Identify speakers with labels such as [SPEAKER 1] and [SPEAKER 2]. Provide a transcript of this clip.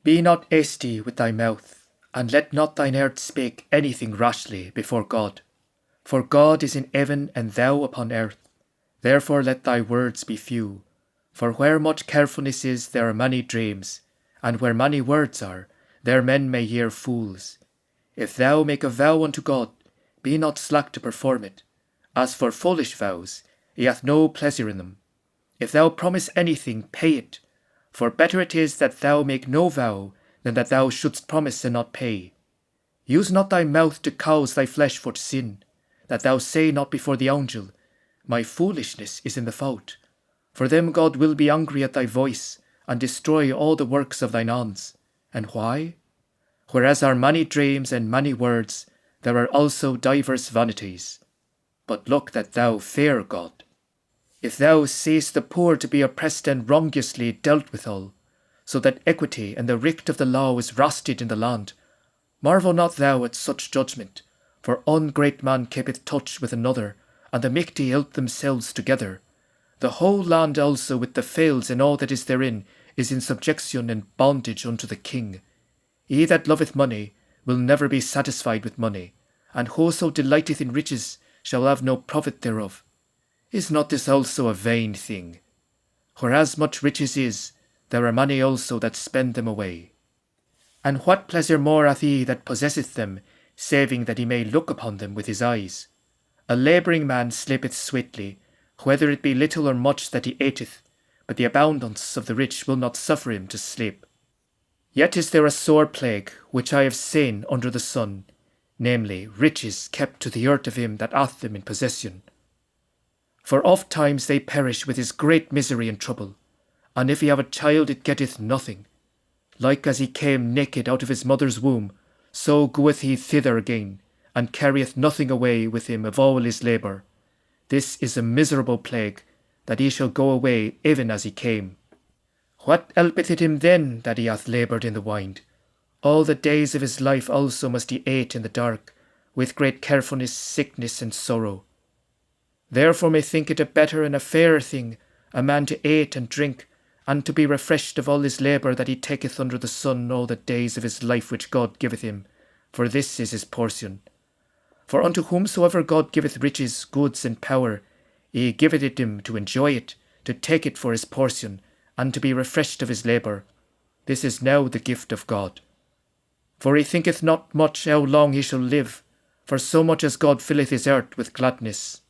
[SPEAKER 1] Be not hasty with thy mouth, and let not thine heart speak anything rashly before God. For God is in heaven and thou upon earth. Therefore let thy words be few. For where much carefulness is, there are many dreams, and where many words are, there men may hear fools. If thou make a vow unto God, be not slack to perform it. As for foolish vows, he hath no pleasure in them. If thou promise anything, pay it. For better it is that thou make no vow, than that thou shouldst promise and not pay. Use not thy mouth to cause thy flesh for sin, that thou say not before the angel, My foolishness is in the fault. For them God will be angry at thy voice, and destroy all the works of thine hands. And why? Whereas are many dreams and many words, there are also divers vanities. But look that thou fear God. If thou seest the poor to be oppressed and wrongously dealt withal, so that equity and the richt of the law is rusted in the land, marvel not thou at such judgment, for one great man keepeth touch with another, and the mighty help themselves together. The whole land also with the fields and all that is therein is in subjection and bondage unto the king. He that loveth money will never be satisfied with money, and whoso delighteth in riches shall have no profit thereof. Is not this also a vain thing? Whereas much riches is, there are many also that spend them away. And what pleasure more hath he that possesseth them, saving that he may look upon them with his eyes? A labouring man sleepeth sweetly, whether it be little or much that he eateth, but the abundance of the rich will not suffer him to sleep. Yet is there a sore plague, which I have seen under the sun, namely, riches kept to the hurt of him that hath them in possession. For oft times they perish with his great misery and trouble, and if he have a child it getteth nothing. Like as he came naked out of his mother's womb, so goeth he thither again, and carrieth nothing away with him of all his labour. This is a miserable plague, that he shall go away even as he came. What helpeth it him then that he hath laboured in the wind? All the days of his life also must he ate in the dark, with great carefulness, sickness, and sorrow. Therefore methink it a better and a fairer thing, a man to eat and drink, and to be refreshed of all his labour that he taketh under the sun all the days of his life which God giveth him, for this is his portion. For unto whomsoever God giveth riches, goods, and power, he giveth it him to enjoy it, to take it for his portion, and to be refreshed of his labour. This is now the gift of God. For he thinketh not much how long he shall live, for so much as God filleth his earth with gladness.